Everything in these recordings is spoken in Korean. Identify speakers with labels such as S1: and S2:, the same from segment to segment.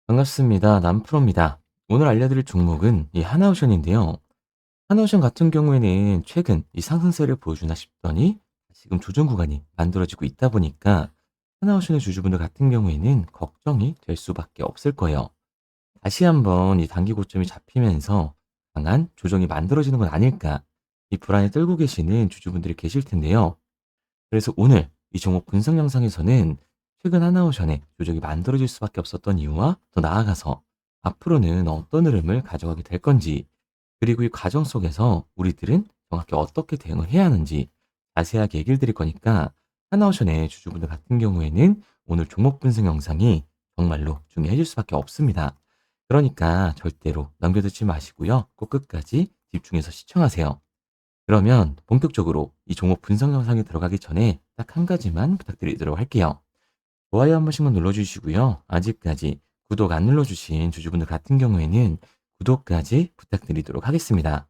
S1: 반갑습니다. 남프로입니다. 오늘 알려드릴 종목은 이 하나오션인데요. 하나오션 같은 경우에는 최근 이 상승세를 보여주나 싶더니 지금 조정 구간이 만들어지고 있다 보니까 하나오션의 주주분들 같은 경우에는 걱정이 될 수밖에 없을 거예요. 다시 한번 이 단기 고점이 잡히면서 강한 조정이 만들어지는 건 아닐까, 이 불안에 떨고 계시는 주주분들이 계실 텐데요. 그래서 오늘 이 종목 분석 영상에서는 최근 하나오션의 조정이 만들어질 수밖에 없었던 이유와 더 나아가서 앞으로는 어떤 흐름을 가져가게 될 건지, 그리고 이 과정 속에서 우리들은 정확히 어떻게 대응을 해야 하는지 자세하게 얘기를 드릴 거니까, 하나오션의 주주분들 같은 경우에는 오늘 종목 분석 영상이 정말로 중요해질 수밖에 없습니다. 그러니까 절대로 남겨두지 마시고요. 꼭 끝까지 집중해서 시청하세요. 그러면 본격적으로 이 종목 분석 영상에 들어가기 전에 딱 한 가지만 부탁드리도록 할게요. 좋아요 한 번씩만 눌러주시고요. 아직까지 구독 안 눌러주신 주주분들 같은 경우에는 구독까지 부탁드리도록 하겠습니다.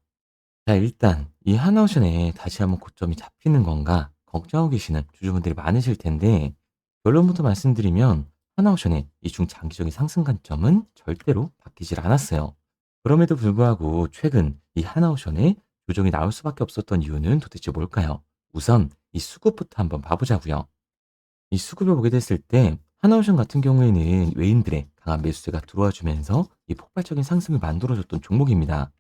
S1: 자, 일단 이 하나오션에 다시 한번 고점이 잡히는 건가 걱정하고 계시는 주주분들이 많으실 텐데, 결론부터 말씀드리면 하나오션의 이 중장기적인 상승 관점은 절대로 바뀌질 않았어요. 그럼에도 불구하고 최근 이 하나오션에 조정이 나올 수밖에 없었던 이유는 도대체 뭘까요? 우선 이 수급부터 한번 봐보자고요. 이 수급을 보게 됐을 때 하나오션 같은 경우에는 외인들의 강한 매수세가 들어와 주면서 이 폭발적인 상승을 만들어줬던 종목입니다.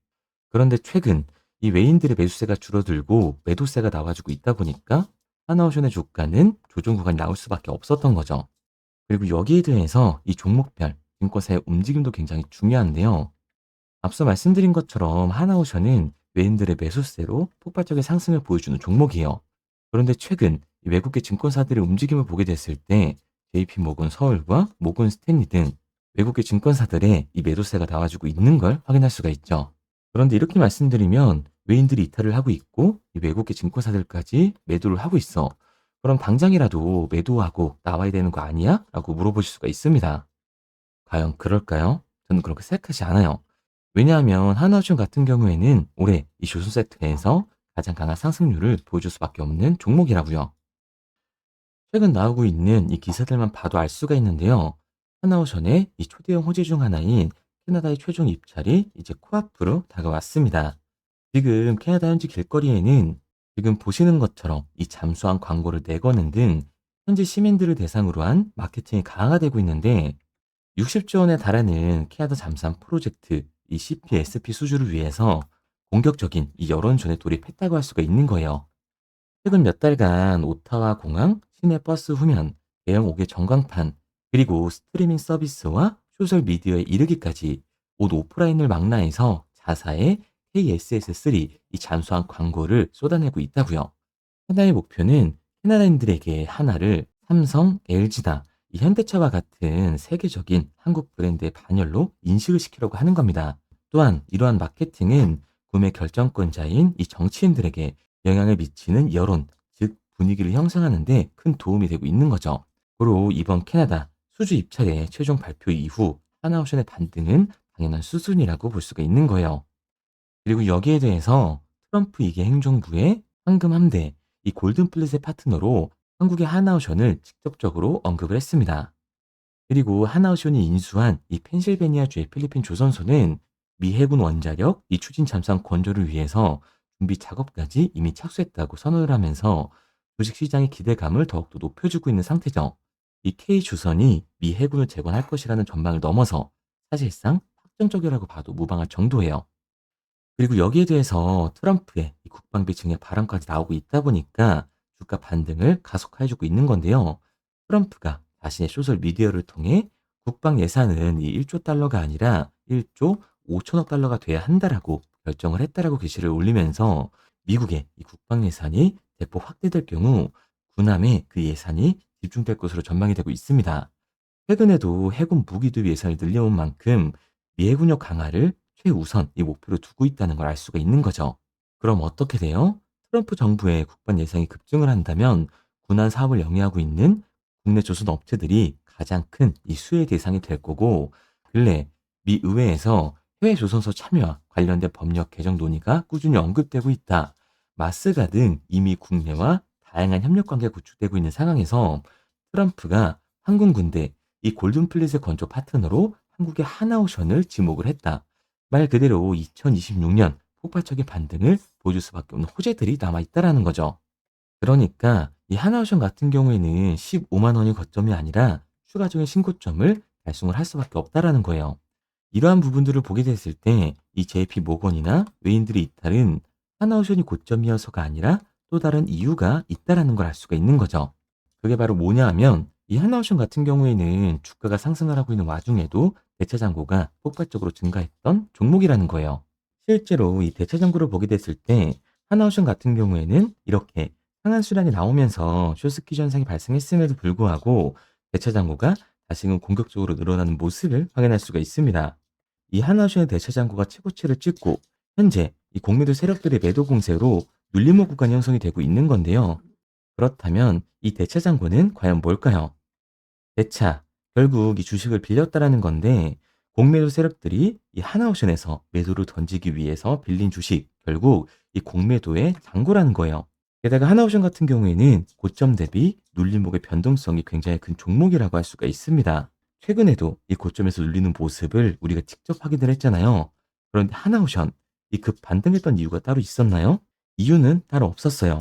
S1: 그런데 최근 이 외인들의 매수세가 줄어들고 매도세가 나와주고 있다 보니까 하나오션의 주가는 조정 구간이 나올 수밖에 없었던 거죠. 그리고 여기에 대해서 이 종목별 증권사의 움직임도 굉장히 중요한데요. 앞서 말씀드린 것처럼 하나오션은 외인들의 매수세로 폭발적인 상승을 보여주는 종목이에요. 그런데 최근 이 외국계 증권사들의 움직임을 보게 됐을 때 JP모건 서울과 모건 스탠리 등 외국계 증권사들의 이 매도세가 나와주고 있는 걸 확인할 수가 있죠. 그런데 이렇게 말씀드리면 외인들이 이탈을 하고 있고 이 외국계 증권사들까지 매도를 하고 있어. 그럼 당장이라도 매도하고 나와야 되는 거 아니야? 라고 물어보실 수가 있습니다. 과연 그럴까요? 저는 그렇게 생각하지 않아요. 왜냐하면 하나증 같은 경우에는 올해 이 조선 세트에서 가장 강한 상승률을 보여줄 수밖에 없는 종목이라고요. 최근 나오고 있는 이 기사들만 봐도 알 수가 있는데요. 하나오션의 이 초대형 호재 중 하나인 캐나다의 최종 입찰이 이제 코앞으로 다가왔습니다. 지금 캐나다 현지 길거리에는 지금 보시는 것처럼 이 잠수함 광고를 내거는 등 현지 시민들을 대상으로 한 마케팅이 강화되고 있는데, 60조 원에 달하는 캐나다 잠수함 프로젝트 이 CPSP 수주를 위해서 공격적인 이 여론전에 돌입했다고 할 수가 있는 거예요. 최근 몇 달간 오타와 공항, 시내 버스 후면, 대형 옥외 전광판, 그리고 스트리밍 서비스와 소셜 미디어에 이르기까지 온 오프라인을 망라해서 자사의 KSS3 이 잠수함 광고를 쏟아내고 있다고요. 하나의 목표는 캐나다인들에게 하나를 삼성, LG다, 이 현대차와 같은 세계적인 한국 브랜드의 반열로 인식을 시키려고 하는 겁니다. 또한 이러한 마케팅은 구매 결정권자인 이 정치인들에게 영향을 미치는 여론, 즉 분위기를 형성하는 데 큰 도움이 되고 있는 거죠. 고로 이번 캐나다 수주 입찰의 최종 발표 이후 하나오션의 반등은 당연한 수순이라고 볼 수가 있는 거예요. 그리고 여기에 대해서 트럼프 2기 행정부의 황금 함대, 이 골든플릿의 파트너로 한국의 하나오션을 직접적으로 언급을 했습니다. 그리고 하나오션이 인수한 이 펜실베니아주의 필리핀 조선소는 미 해군 원자력 이 추진 잠수함 건조를 위해서 준비 작업까지 이미 착수했다고 선언을 하면서 주식시장의 기대감을 더욱더 높여주고 있는 상태죠. 이 K주선이 미 해군을 재건할 것이라는 전망을 넘어서 사실상 확정적이라고 봐도 무방할 정도예요. 그리고 여기에 대해서 트럼프의 이 국방비 증액 발언까지 나오고 있다 보니까 주가 반등을 가속화해 주고 있는 건데요. 트럼프가 자신의 소셜 미디어를 통해 국방 예산은 이 1조 달러가 아니라 1조 5천억 달러가 돼야 한다라고 결정을 했다라고 게시를 올리면서 미국의 이 국방 예산이 대폭 확대될 경우 군함에 그 예산이 집중될 것으로 전망이 되고 있습니다. 최근에도 해군 무기도 예산을 늘려온 만큼 미 해군력 강화를 최우선 이 목표로 두고 있다는 걸 알 수가 있는 거죠. 그럼 어떻게 돼요? 트럼프 정부의 국방 예산이 급증을 한다면 군안 사업을 영위하고 있는 국내 조선 업체들이 가장 큰 이 수혜 대상이 될 거고, 근래 미 의회에서 해외 조선소 참여와 관련된 법력 개정 논의가 꾸준히 언급되고 있다. 마스가 등 이미 국내와 다양한 협력 관계가 구축되고 있는 상황에서 트럼프가 한군 군대 이 골든플릿의 건조 파트너로 한국의 하나오션을 지목을 했다. 말 그대로 2026년 폭발적인 반등을 보여줄 수밖에 없는 호재들이 남아있다라는 거죠. 그러니까 이 하나오션 같은 경우에는 15만 원이 거점이 아니라 추가적인 신고점을 달성을 할 수밖에 없다라는 거예요. 이러한 부분들을 보게 됐을 때 이 JP 모건이나 외인들의 이탈은 하나오션이 고점이어서가 아니라 또 다른 이유가 있다라는 걸 알 수가 있는 거죠. 그게 바로 뭐냐 하면 이 하나오션 같은 경우에는 주가가 상승을 하고 있는 와중에도 대차 잔고가 폭발적으로 증가했던 종목이라는 거예요. 실제로 이 대차 잔고를 보게 됐을 때 하나오션 같은 경우에는 이렇게 상한 수량이 나오면서 쇼스키 현상이 발생했음에도 불구하고 대차 잔고가 다시금 공격적으로 늘어나는 모습을 확인할 수가 있습니다. 이 하나오션의 대차 잔고가 최고치를 찍고 현재 이 공매도 세력들의 매도 공세로 눌림목 구간이 형성이 되고 있는 건데요. 그렇다면 이 대차 잔고는 과연 뭘까요? 대차, 결국 이 주식을 빌렸다라는 건데 공매도 세력들이 이 하나오션에서 매도를 던지기 위해서 빌린 주식, 결국 이 공매도의 잔고라는 거예요. 게다가 하나오션 같은 경우에는 고점 대비 눌림목의 변동성이 굉장히 큰 종목이라고 할 수가 있습니다. 최근에도 이 고점에서 눌리는 모습을 우리가 직접 확인을 했잖아요. 그런데 하나오션, 이 급 반등했던 이유가 따로 있었나요? 이유는 따로 없었어요.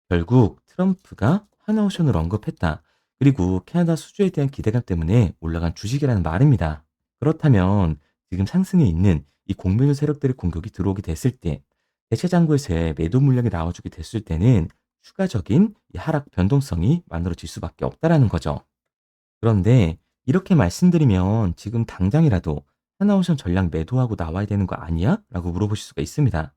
S1: 결국 트럼프가 하나오션을 언급했다. 그리고 캐나다 수주에 대한 기대감 때문에 올라간 주식이라는 말입니다. 그렇다면 지금 상승해 있는 이 공매도 세력들의 공격이 들어오게 됐을 때 대체 잔고에서의 매도 물량이 나와주게 됐을 때는 추가적인 이 하락 변동성이 만들어질 수밖에 없다라는 거죠. 그런데 이렇게 말씀드리면 지금 당장이라도 하나오션 전량 매도하고 나와야 되는 거 아니야? 라고 물어보실 수가 있습니다.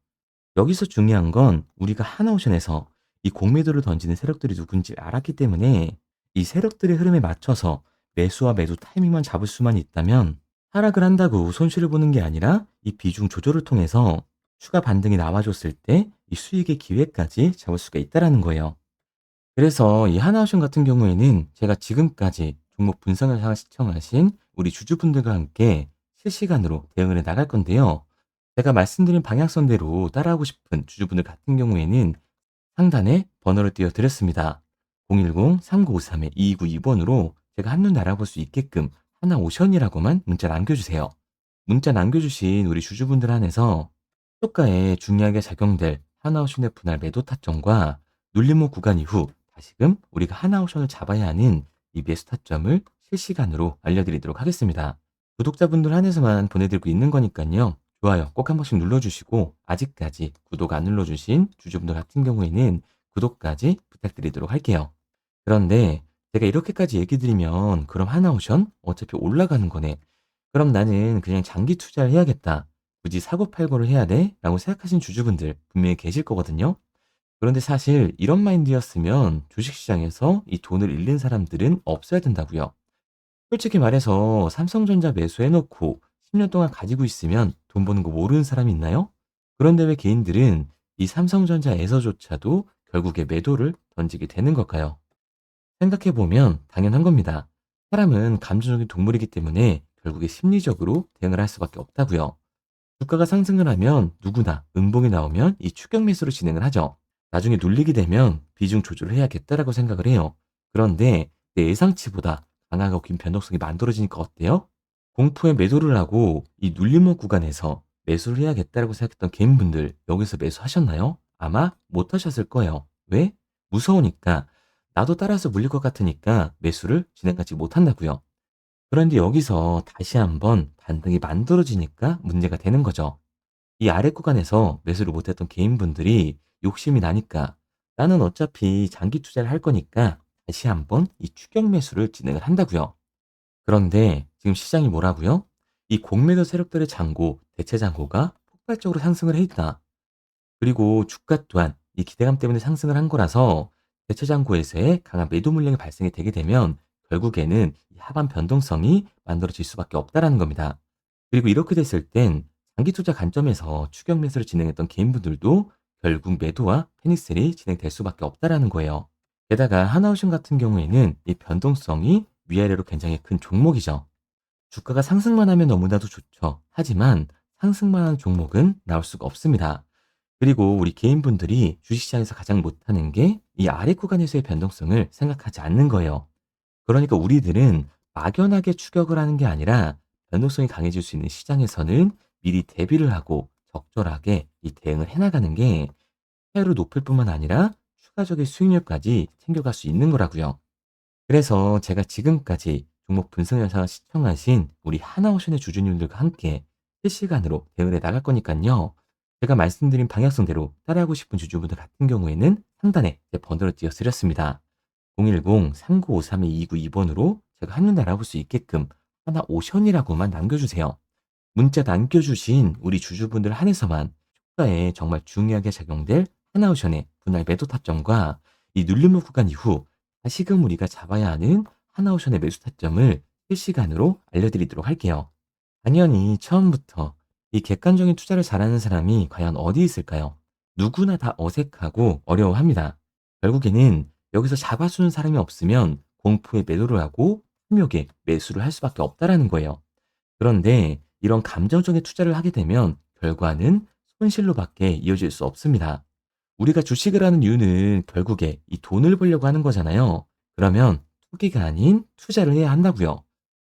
S1: 여기서 중요한 건 우리가 하나오션에서 이 공매도를 던지는 세력들이 누군지 알았기 때문에 이 세력들의 흐름에 맞춰서 매수와 매도 타이밍만 잡을 수만 있다면 하락을 한다고 손실을 보는 게 아니라 이 비중 조절을 통해서 추가 반등이 나와줬을 때 이 수익의 기회까지 잡을 수가 있다라는 거예요. 그래서 이 하나오션 같은 경우에는 제가 지금까지 종목 분석을 시청하신 우리 주주분들과 함께 실시간으로 대응을 해 나갈 건데요. 제가 말씀드린 방향성대로 따라하고 싶은 주주분들 같은 경우에는 상단에 번호를 띄워 드렸습니다. 010-3953-2292번으로 제가 한눈에 알아볼 수 있게끔 하나오션이라고만 문자 남겨주세요. 문자 남겨주신 우리 주주분들 한해서 시초가에 중요하게 작용될 하나오션의 분할 매도 타점과 눌림목 구간 이후 다시금 우리가 하나오션을 잡아야 하는 이 매수 타점을 실시간으로 알려드리도록 하겠습니다. 구독자분들 한해서만 보내드리고 있는 거니까요. 좋아요 꼭 한 번씩 눌러주시고 아직까지 구독 안 눌러주신 주주분들 같은 경우에는 구독까지 부탁드리도록 할게요. 그런데 제가 이렇게까지 얘기 드리면 그럼 하나오션 어차피 올라가는 거네. 그럼 나는 그냥 장기 투자를 해야겠다. 굳이 사고 팔고를 해야 돼? 라고 생각하신 주주분들 분명히 계실 거거든요. 그런데 사실 이런 마인드였으면 주식시장에서 이 돈을 잃는 사람들은 없어야 된다고요. 솔직히 말해서 삼성전자 매수해놓고 10년 동안 가지고 있으면 돈 버는 거 모르는 사람이 있나요? 그런데 왜 개인들은 이 삼성전자에서조차도 결국에 매도를 던지게 되는 걸까요? 생각해보면 당연한 겁니다. 사람은 감정적인 동물이기 때문에 결국에 심리적으로 대응을 할 수밖에 없다고요. 주가가 상승을 하면 누구나 음봉이 나오면 이 추격 매수로 진행을 하죠. 나중에 눌리게 되면 비중 조절을 해야겠다라고 생각을 해요. 그런데 내 예상치보다 강하고 긴 변동성이 만들어지니까 어때요? 공포에 매도를 하고 이 눌림목 구간에서 매수를 해야겠다라고 생각했던 개인분들 여기서 매수하셨나요? 아마 못 하셨을 거예요. 왜? 무서우니까. 나도 따라서 물릴 것 같으니까 매수를 진행하지 못한다고요. 그런데 여기서 다시 한번 반등이 만들어지니까 문제가 되는 거죠. 이 아래 구간에서 매수를 못했던 개인분들이 욕심이 나니까 나는 어차피 장기 투자를 할 거니까 다시 한번 이 추격 매수를 진행을 한다고요. 그런데 지금 시장이 뭐라고요? 이 공매도 세력들의 잔고, 대체 잔고가 폭발적으로 상승을 해 있다. 그리고 주가 또한 이 기대감 때문에 상승을 한 거라서 대체 잔고에서의 강한 매도 물량이 발생이 되게 되면 결국에는 이 하반 변동성이 만들어질 수밖에 없다라는 겁니다. 그리고 이렇게 됐을 땐 장기 투자 관점에서 추격 매수를 진행했던 개인분들도 결국 매도와 패닉셀이 진행될 수밖에 없다라는 거예요. 게다가 하나오션 같은 경우에는 이 변동성이 위아래로 굉장히 큰 종목이죠. 주가가 상승만 하면 너무나도 좋죠. 하지만 상승만 하는 종목은 나올 수가 없습니다. 그리고 우리 개인분들이 주식시장에서 가장 못하는 게 이 아래 구간에서의 변동성을 생각하지 않는 거예요. 그러니까 우리들은 막연하게 추격을 하는 게 아니라 변동성이 강해질 수 있는 시장에서는 미리 대비를 하고 적절하게 이 대응을 해나가는 게 수익률을 높일 뿐만 아니라 추가적인 수익률까지 챙겨갈 수 있는 거라고요. 그래서 제가 지금까지 종목 분석 영상을 시청하신 우리 하나오션의 주주님들과 함께 실시간으로 대응을 해 나갈 거니까요. 제가 말씀드린 방향성대로 따라하고 싶은 주주분들 같은 경우에는 상단에 제 번호를 띄워 드렸습니다. 010-3953-2292번으로 제가 한눈에 알아볼 수 있게끔 하나오션이라고만 남겨주세요. 문자 남겨주신 우리 주주분들 한해서만 주가에 정말 중요하게 작용될 하나오션의 분할 매도 타점과 이 눌림목 구간 이후 다시금 우리가 잡아야 하는 하나오션의 매수 타점을 실시간으로 알려드리도록 할게요. 당연히 처음부터 이 객관적인 투자를 잘하는 사람이 과연 어디 있을까요? 누구나 다 어색하고 어려워합니다. 결국에는 여기서 잡아주는 사람이 없으면 공포에 매도를 하고 탐욕에 매수를 할 수밖에 없다라는 거예요. 그런데 이런 감정적인 투자를 하게 되면 결과는 손실로밖에 이어질 수 없습니다. 우리가 주식을 하는 이유는 결국에 이 돈을 벌려고 하는 거잖아요. 그러면 투기가 아닌 투자를 해야 한다고요.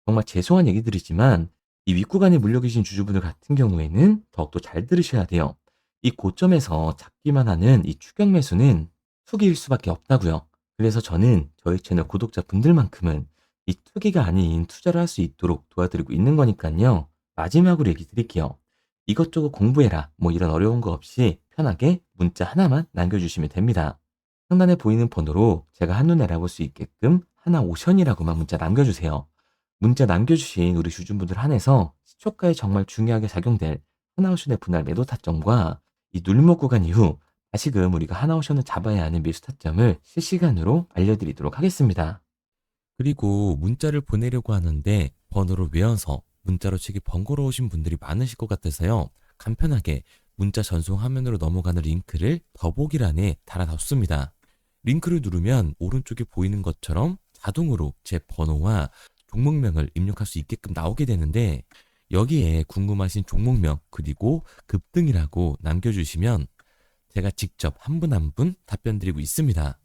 S1: 정말 죄송한 얘기들이지만 이 윗구간에 물려 계신 주주분들 같은 경우에는 더욱더 잘 들으셔야 돼요. 이 고점에서 잡기만 하는 이 추격 매수는 투기일 수밖에 없다고요. 그래서 저는 저희 채널 구독자분들만큼은 이 투기가 아닌 투자를 할 수 있도록 도와드리고 있는 거니까요. 마지막으로 얘기 드릴게요. 이것저것 공부해라 뭐 이런 어려운 거 없이 편하게 문자 하나만 남겨주시면 됩니다. 상단에 보이는 번호로 제가 한눈에 알아볼 수 있게끔 하나오션이라고만 문자 남겨주세요. 문자 남겨주신 우리 주주분들 한해서 시초가에 정말 중요하게 작용될 하나오션의 분할 매도 타점과 이 눌목 구간 이후 다시금 우리가 하나오션을 잡아야 하는 매수 타점을 실시간으로 알려드리도록 하겠습니다. 그리고 문자를 보내려고 하는데 번호를 외워서 문자로 치기 번거로우신 분들이 많으실 것 같아서요. 간편하게 문자 전송 화면으로 넘어가는 링크를 더보기란에 달아놨습니다. 링크를 누르면 오른쪽에 보이는 것처럼 자동으로 제 번호와 종목명을 입력할 수 있게끔 나오게 되는데 여기에 궁금하신 종목명 그리고 급등이라고 남겨주시면 제가 직접 한 분 한 분 답변 드리고 있습니다.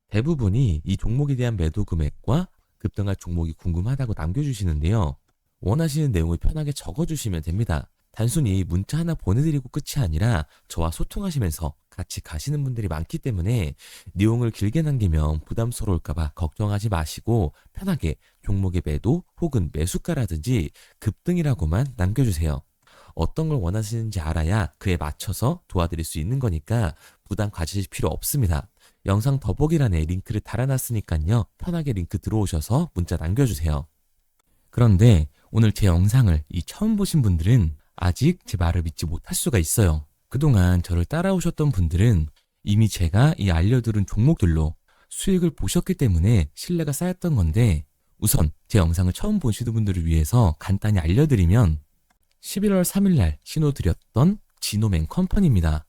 S1: 대부분이 이 종목에 대한 매도 금액과 급등할 종목이 궁금하다고 남겨주시는데요. 원하시는 내용을 편하게 적어주시면 됩니다. 단순히 문자 하나 보내드리고 끝이 아니라 저와 소통하시면서 같이 가시는 분들이 많기 때문에 내용을 길게 남기면 부담스러울까봐 걱정하지 마시고 편하게 종목의 매도 혹은 매수가라든지 급등이라고만 남겨주세요. 어떤 걸 원하시는지 알아야 그에 맞춰서 도와드릴 수 있는 거니까 부담 가지실 필요 없습니다. 영상 더보기란에 링크를 달아놨으니까요. 편하게 링크 들어오셔서 문자 남겨주세요. 그런데 오늘 제 영상을 처음 보신 분들은 아직 제 말을 믿지 못할 수가 있어요. 그동안 저를 따라오셨던 분들은 이미 제가 이 알려드린 종목들로 수익을 보셨기 때문에 신뢰가 쌓였던 건데 우선 제 영상을 처음 보시는 분들을 위해서 간단히 알려드리면 11월 3일날 신호드렸던 지노맨 컴퍼니입니다.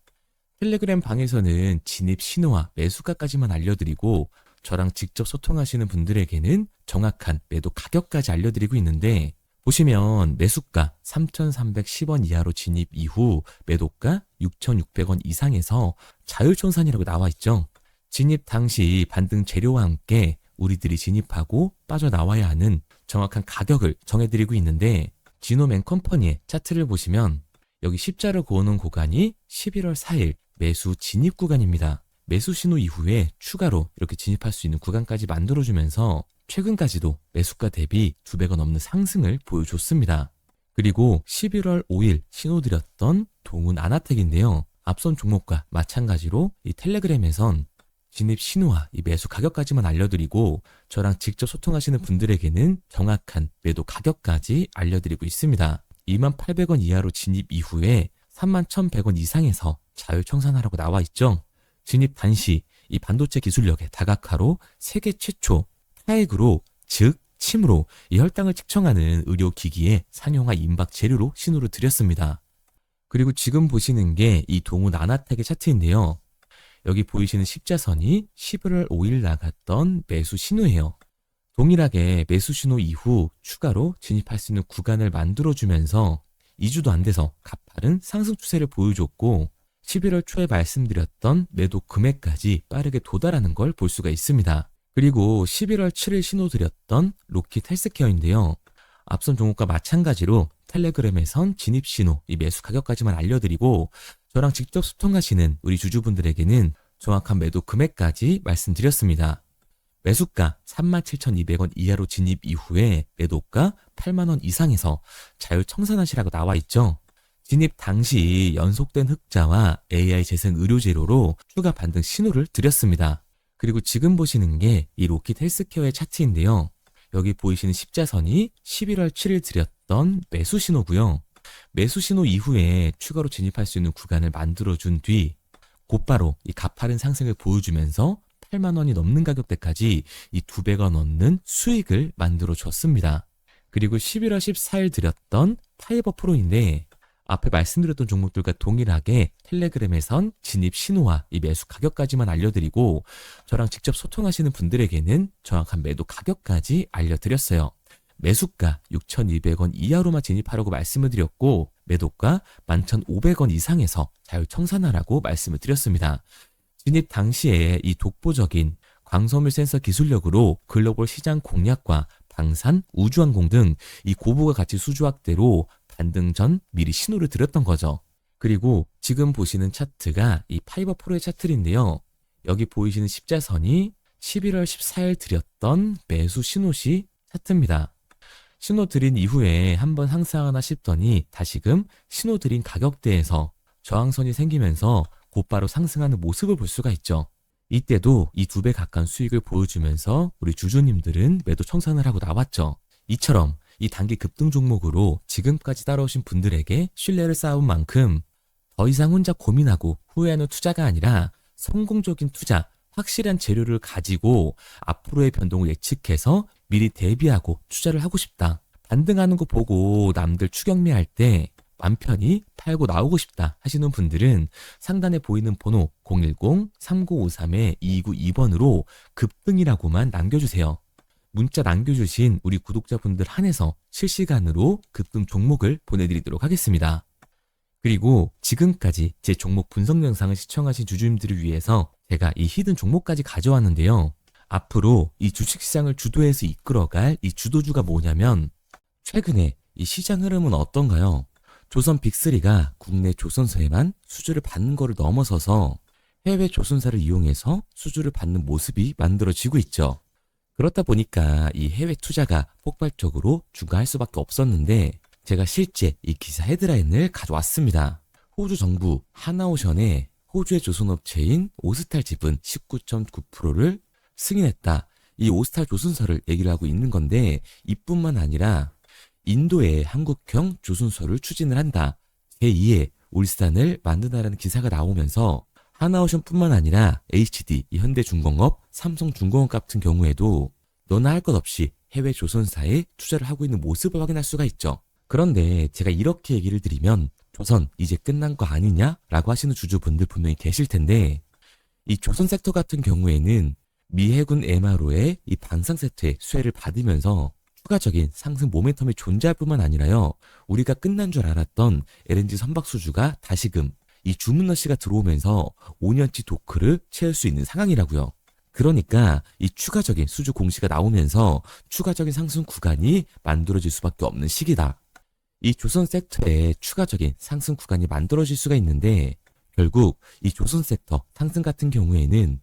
S1: 텔레그램 방에서는 진입 신호와 매수가까지만 알려드리고 저랑 직접 소통하시는 분들에게는 정확한 매도 가격까지 알려드리고 있는데 보시면 매수가 3,310원 이하로 진입 이후 매도가 6,600원 이상에서 자율청산이라고 나와 있죠. 진입 당시 반등 재료와 함께 우리들이 진입하고 빠져나와야 하는 정확한 가격을 정해드리고 있는데 지노맨 컴퍼니의 차트를 보시면 여기 십자를 그어놓은 구간이 11월 4일 매수 진입 구간입니다. 매수 신호 이후에 추가로 이렇게 진입할 수 있는 구간까지 만들어주면서 최근까지도 매수가 대비 2배가 넘는 상승을 보여줬습니다. 그리고 11월 5일 신호드렸던 동훈 아나텍인데요. 앞선 종목과 마찬가지로 이 텔레그램에선 진입 신호와 이 매수 가격까지만 알려드리고 저랑 직접 소통하시는 분들에게는 정확한 매도 가격까지 알려드리고 있습니다. 28,000원 이하로 진입 이후에 31,100원 이상에서 자율청산하라고 나와 있죠. 진입 단시 이 반도체 기술력의 다각화로 세계 최초 타액으로 즉 침으로 이 혈당을 측정하는 의료기기의 상용화 임박 재료로 신호를 드렸습니다. 그리고 지금 보시는 게 이 동훈 아나텍의 차트인데요. 여기 보이시는 십자선이 11월 5일 나갔던 매수 신호예요. 동일하게 매수 신호 이후 추가로 진입할 수 있는 구간을 만들어주면서 2주도 안 돼서 가파른 상승 추세를 보여줬고 11월 초에 말씀드렸던 매도 금액까지 빠르게 도달하는 걸 볼 수가 있습니다. 그리고 11월 7일 신호 드렸던 로킷 헬스케어인데요. 앞선 종목과 마찬가지로 텔레그램에선 진입 신호, 이 매수 가격까지만 알려드리고 저랑 직접 소통하시는 우리 주주분들에게는 정확한 매도 금액까지 말씀드렸습니다. 매수가 37,200원 이하로 진입 이후에 매도가 8만 원 이상에서 자유 청산하시라고 나와 있죠. 진입 당시 연속된 흑자와 AI 재생 의료 재료로 추가 반등 신호를 드렸습니다. 그리고 지금 보시는 게 이 로킷 헬스케어의 차트인데요. 여기 보이시는 십자선이 11월 7일 드렸던 매수 신호고요. 매수 신호 이후에 추가로 진입할 수 있는 구간을 만들어준 뒤 곧바로 이 가파른 상승을 보여주면서 8만 원이 넘는 가격대까지 이 2배가 넘는 수익을 만들어 줬습니다. 그리고 11월 14일 드렸던 파이버 프로인데 앞에 말씀드렸던 종목들과 동일하게 텔레그램에선 진입 신호와 이 매수 가격까지만 알려드리고 저랑 직접 소통하시는 분들에게는 정확한 매도 가격까지 알려드렸어요. 매수가 6,200원 이하로만 진입하라고 말씀을 드렸고 매도가 11,500원 이상에서 자유 청산하라고 말씀을 드렸습니다. 진입 당시에 이 독보적인 광섬유 센서 기술력으로 글로벌 시장 공략과 방산, 우주항공 등 이 고부가 가치 수주 확대로 반등 전 미리 신호를 드렸던 거죠. 그리고 지금 보시는 차트가 이 파이버 프로의 차트인데요. 여기 보이시는 십자선이 11월 14일 드렸던 매수 신호시 차트입니다. 신호 드린 이후에 한번 상승하나 싶더니 다시금 신호 드린 가격대에서 저항선이 생기면서 곧바로 상승하는 모습을 볼 수가 있죠. 이때도 이 2배 가까운 수익을 보여주면서 우리 주주님들은 매도 청산을 하고 나왔죠. 이처럼 이 단기 급등 종목으로 지금까지 따라오신 분들에게 신뢰를 쌓은 만큼 더 이상 혼자 고민하고 후회하는 투자가 아니라 성공적인 투자, 확실한 재료를 가지고 앞으로의 변동을 예측해서 미리 대비하고 투자를 하고 싶다. 반등하는 거 보고 남들 추격매할 때 맘 편히 팔고 나오고 싶다 하시는 분들은 상단에 보이는 번호 010-3953-2292번으로 급등이라고만 남겨주세요. 문자 남겨주신 우리 구독자분들 한해서 실시간으로 급등 종목을 보내드리도록 하겠습니다. 그리고 지금까지 제 종목 분석 영상을 시청하신 주주님들을 위해서 제가 이 히든 종목까지 가져왔는데요. 앞으로 이 주식시장을 주도해서 이끌어갈 이 주도주가 뭐냐면 최근에 이 시장 흐름은 어떤가요? 조선 빅3가 국내 조선사에만 수주를 받는 거를 넘어서서 해외 조선사를 이용해서 수주를 받는 모습이 만들어지고 있죠. 그렇다 보니까 이 해외 투자가 폭발적으로 증가할 수밖에 없었는데 제가 실제 이 기사 헤드라인을 가져왔습니다. 호주 정부 하나오션에 호주의 조선업체인 오스탈 지분 19.9%를 승인했다. 이 오스탈 조선사를 얘기를 하고 있는 건데 이뿐만 아니라 인도의 한국형 조선소를 추진을 한다. 제2의 울산을 만든다라는 기사가 나오면서 하나오션뿐만 아니라 HD, 현대중공업, 삼성중공업 같은 경우에도 너나 할 것 없이 해외 조선사에 투자를 하고 있는 모습을 확인할 수가 있죠. 그런데 제가 이렇게 얘기를 드리면 조선 이제 끝난 거 아니냐라고 하시는 주주분들 분명히 계실 텐데 이 조선 섹터 같은 경우에는 미 해군 MRO의 이 방산 세트의 수혜를 받으면서 추가적인 상승 모멘텀이 존재할 뿐만 아니라요. 우리가 끝난 줄 알았던 LNG 선박 수주가 다시금 이 주문러시가 들어오면서 5년치 도크를 채울 수 있는 상황이라고요. 그러니까 이 추가적인 수주 공시가 나오면서 추가적인 상승 구간이 만들어질 수밖에 없는 시기다. 이 조선 섹터에 추가적인 상승 구간이 만들어질 수가 있는데 결국 이 조선 섹터 상승 같은 경우에는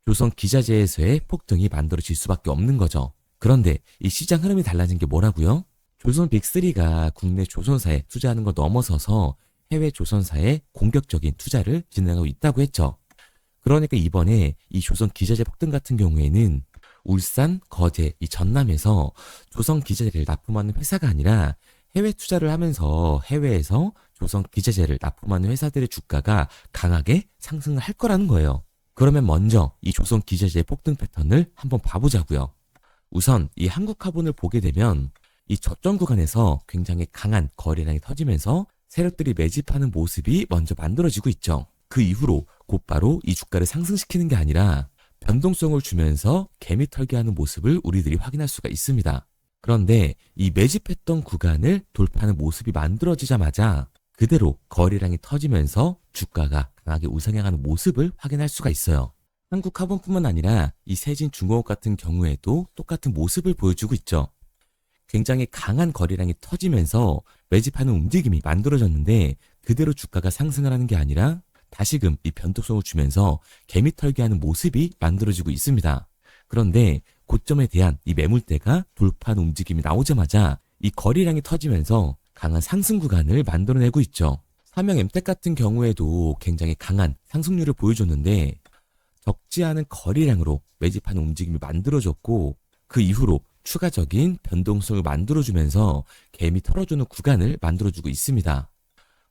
S1: 조선 기자재에서의 폭등이 만들어질 수밖에 없는 거죠. 그런데 이 시장 흐름이 달라진 게 뭐라고요? 조선 빅3가 국내 조선사에 투자하는 걸 넘어서서 해외 조선사에 공격적인 투자를 진행하고 있다고 했죠. 그러니까 이번에 이 조선 기자재 폭등 같은 경우에는 울산, 거제, 이 전남에서 조선 기자재를 납품하는 회사가 아니라 해외 투자를 하면서 해외에서 조선 기자재를 납품하는 회사들의 주가가 강하게 상승을 할 거라는 거예요. 그러면 먼저 이 조선 기자재 폭등 패턴을 한번 봐보자고요. 우선 이 한국화본을 보게 되면 이 저점 구간에서 굉장히 강한 거래량이 터지면서 세력들이 매집하는 모습이 먼저 만들어지고 있죠. 그 이후로 곧바로 이 주가를 상승시키는 게 아니라 변동성을 주면서 개미 털기하는 모습을 우리들이 확인할 수가 있습니다. 그런데 이 매집했던 구간을 돌파하는 모습이 만들어지자마자 그대로 거래량이 터지면서 주가가 강하게 우상향하는 모습을 확인할 수가 있어요. 한국화본뿐만 아니라 이 세진중공업 같은 경우에도 똑같은 모습을 보여주고 있죠. 굉장히 강한 거래량이 터지면서 매집하는 움직임이 만들어졌는데 그대로 주가가 상승을 하는 게 아니라 다시금 이 변동성을 주면서 개미털기하는 모습이 만들어지고 있습니다. 그런데 고점에 대한 이 매물대가 돌파하는 움직임이 나오자마자 이 거래량이 터지면서 강한 상승 구간을 만들어내고 있죠. 삼형 엠텍 같은 경우에도 굉장히 강한 상승률을 보여줬는데 적지 않은 거래량으로 매집하는 움직임이 만들어졌고 그 이후로 추가적인 변동성을 만들어주면서 개미 털어주는 구간을 만들어주고 있습니다.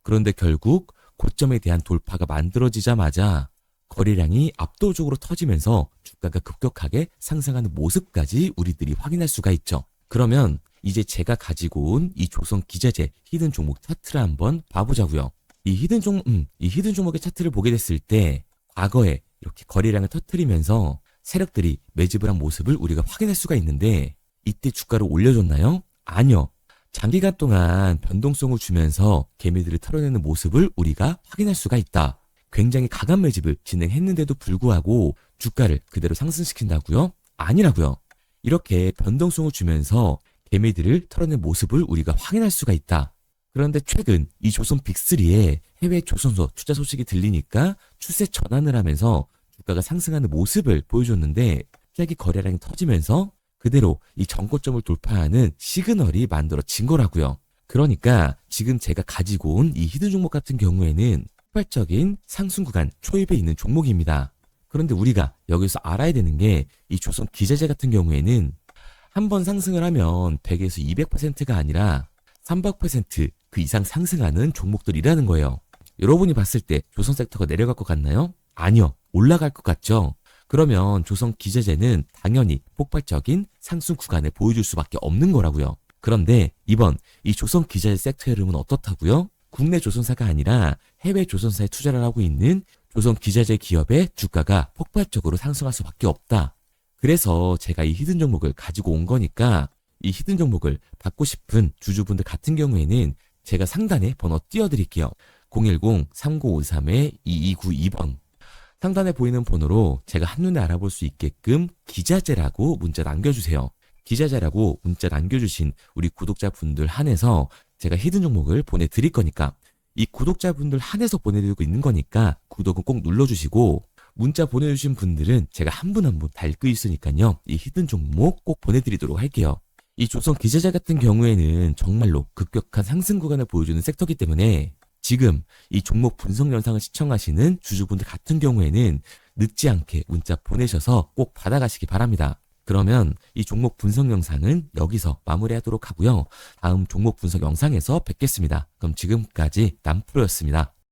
S1: 그런데 결국 고점에 대한 돌파가 만들어지자마자 거래량이 압도적으로 터지면서 주가가 급격하게 상승하는 모습까지 우리들이 확인할 수가 있죠. 그러면 이제 제가 가지고 온 이 조선 기자재 히든 종목 차트를 한번 봐보자고요. 이 히든 종목의 차트를 보게 됐을 때 과거에 이렇게 거래량을 터뜨리면서 세력들이 매집을 한 모습을 우리가 확인할 수가 있는데 이때 주가를 올려줬나요? 아니요. 장기간 동안 변동성을 주면서 개미들을 털어내는 모습을 우리가 확인할 수가 있다. 굉장히 강한 매집을 진행했는데도 불구하고 주가를 그대로 상승시킨다고요? 아니라고요. 이렇게 변동성을 주면서 개미들을 털어낸 모습을 우리가 확인할 수가 있다. 그런데 최근 이 조선 빅3의 해외 조선소 투자 소식이 들리니까 추세 전환을 하면서 주가가 상승하는 모습을 보여줬는데 갑자기 거래량이 터지면서 그대로 이 전고점을 돌파하는 시그널이 만들어진 거라고요. 그러니까 지금 제가 가지고 온 이 히든 종목 같은 경우에는 폭발적인 상승 구간 초입에 있는 종목입니다. 그런데 우리가 여기서 알아야 되는 게 이 조선 기자재 같은 경우에는 한번 상승을 하면 100에서 200%가 아니라 300%그 이상 상승하는 종목들이라는 거예요. 여러분이 봤을 때 조선 섹터가 내려갈 것 같나요? 아니요. 올라갈 것 같죠? 그러면 조선 기자재는 당연히 폭발적인 상승 구간을 보여줄 수밖에 없는 거라고요. 그런데 이번 이 조선 기자재 섹터의 흐름은 어떻다고요? 국내 조선사가 아니라 해외 조선사에 투자를 하고 있는 조선 기자재 기업의 주가가 폭발적으로 상승할 수밖에 없다. 그래서 제가 이 히든 종목을 가지고 온 거니까 이 히든 종목을 받고 싶은 주주분들 같은 경우에는 제가 상단에 번호 띄워드릴게요. 010-3953-2292번. 상단에 보이는 번호로 제가 한눈에 알아볼 수 있게끔 기자재라고 문자 남겨주세요. 기자재라고 문자 남겨주신 우리 구독자분들 한해서 제가 히든 종목을 보내드릴 거니까 이 구독자분들 한해서 보내드리고 있는 거니까 구독은 꼭 눌러주시고 문자 보내주신 분들은 제가 한 분 한 분 다 읽고 있으니까요. 이 히든 종목 꼭 보내드리도록 할게요. 이 조선 기자재 같은 경우에는 정말로 급격한 상승 구간을 보여주는 섹터이기 때문에 지금 이 종목 분석 영상을 시청하시는 주주분들 같은 경우에는 늦지 않게 문자 보내셔서 꼭 받아가시기 바랍니다. 그러면 이 종목 분석 영상은 여기서 마무리하도록 하고요. 다음 종목 분석 영상에서 뵙겠습니다. 그럼 지금까지 남프로였습니다.